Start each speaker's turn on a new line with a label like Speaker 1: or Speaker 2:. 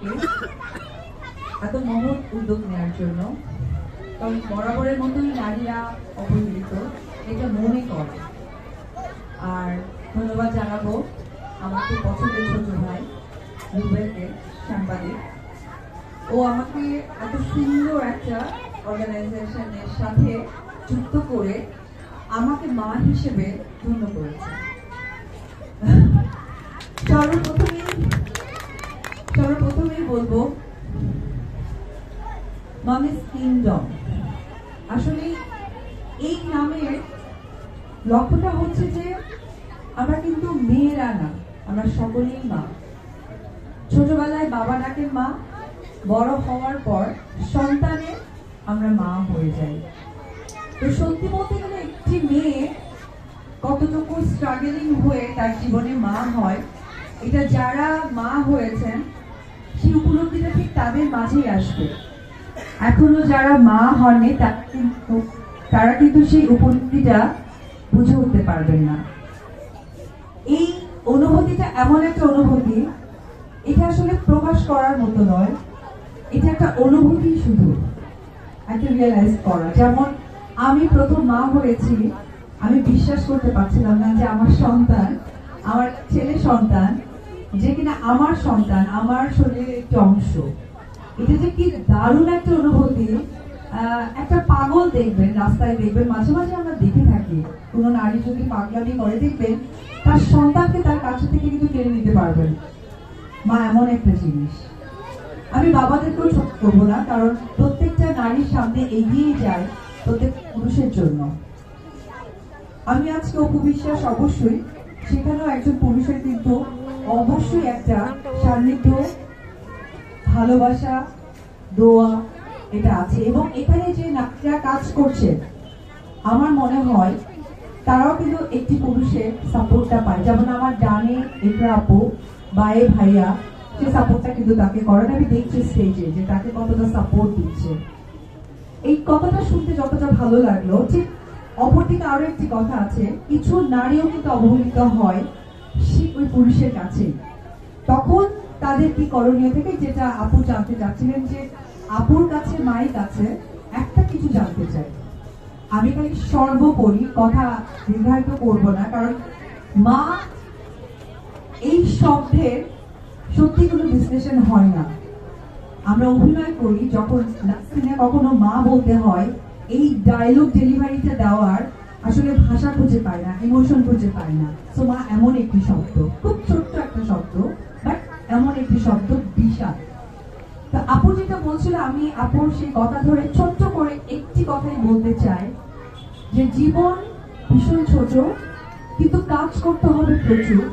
Speaker 1: আপনাদেরকে এত মহৎ উদ্যোগ নেওয়ার জন্য। কারণ বরাবরের মতোই নারীরা অবহেলিত, এটা মনে করে। আর ধন্যবাদ জানাবো আমার খুব পছন্দের ছোট ভাই রুবেলকে, সাংবাদিক। ও আমাকে এত সুন্দর একটা অর্গানাইজেশনের সাথে যুক্ত করে আমাকে মা হিসেবে ধন্য করেছে। সর্বপ্রথমেই বলবো মামিস কিংডম। আসলে এই নামের লক্ষ্যটা হচ্ছে যে আমরা কিন্তু মেয়েরা না, আমরা সকলেই মা। ছোটবেলায় বাবা ডাকেন মা, বড় হওয়ার পর সন্তানে আমরা মা হয়ে যাই। তো সত্যি বলতে গেলে একটি মেয়ে কতটুকু স্ট্রাগলিং হয়ে তার জীবনে মা হয়, এটা যারা মা হয়েছেন সেই উপলব্ধিটা ঠিক তাদের মাঝেই আসবে। এখনো যারা মা হননি তারা কিন্তু সেই উপলব্ধিটা বুঝে উঠতে পারবেন না। এই অনুভূতিটা এমন একটা অনুভূতি, এটা আসলে প্রকাশ করার মতো নয়, এটা একটা অনুভূতি, শুধু একটা রিয়েলাইজ করা। যেমন আমি প্রথম মা হয়েছি, আমি বিশ্বাস করতে পারছিলাম না যে আমার সন্তান, আমার ছেলে সন্তান, যে কিনা আমার সন্তান, আমার শরীরের একটি অংশ। এটা যে কি দারুণ একটা অনুভূতি। একটা পাগল দেখবেন, রাস্তায় দেখবেন, মাঝে মাঝে আমরা দেখে থাকি, কোনো নারী যদি পাগলামি করে দেখবেন তার সন্তানকে তার কাছে থেকে কিন্তু কেড়ে নিতে পারবেন। মা এমন একটা জিনিস। আমি বাবাদেরকেও ছোট করবো না, কারণ প্রত্যেকটা নারীর সামনে এগিয়ে যায় প্রত্যেক পুরুষের জন্য। আমি আজকে অপু বিশ্বাস, অবশ্যই সেখানেও একজন পুরুষের কিন্তু অবশ্যই একটা সান্নিধ্য, ভালোবাসা, দোয়া এটা আছে। এবং এখানে যে নারীরা কাজ করছে, আমার মনে হয় তারাও কিন্তু একটি পুরুষের সাপোর্টটা পায়। যেমন আমার ডানে একরা আপু, বায়ে ভাইয়া, সে সাপোর্টটা কিন্তু তাকে করেন। আমি দেখছি স্টেজে যে তাকে কতটা সাপোর্ট দিচ্ছে। এই কথাটা শুনতে যতটা ভালো লাগলো, ঠিক অপরদিকে আরো একটি কথা আছে, কিছু নারীও কিন্তু অবহেলিত হয় ওই পুরুষের কাছে। তখন তাদের কি করণীয় থেকে, যেটা আপু জানতে চাচ্ছিলেন, যে আপুর কাছে, মায়ের কাছে একটা কিছু জানতে চাই। আমি খালি সর্বোপরি কথা দীর্ঘায়িত করবো না, কারণ মা এই শব্দের সত্যি কোনো বিশ্লেষণ হয় না। আমরা অভিনয় করি, যখন সিনে কখনো মা বলতে হয়, এই ডায়লগ ডেলিভারিটা দেওয়ার আসলে ভাষা খুঁজে পায় না, ইমোশন খুঁজে পায় না। তো মা এমন একটি শব্দ, খুব ছোট্ট একটা শব্দ, বাট এমন একটি শব্দ, বিশাল। তো আপু যেটা বলছিল, আমি আপুর সেই কথা ধরে ছোট্ট করে একটি কথাই বলতে চাই, যে জীবন ভীষণ ছোট, কিন্তু কাজ করতে হবে প্রচুর।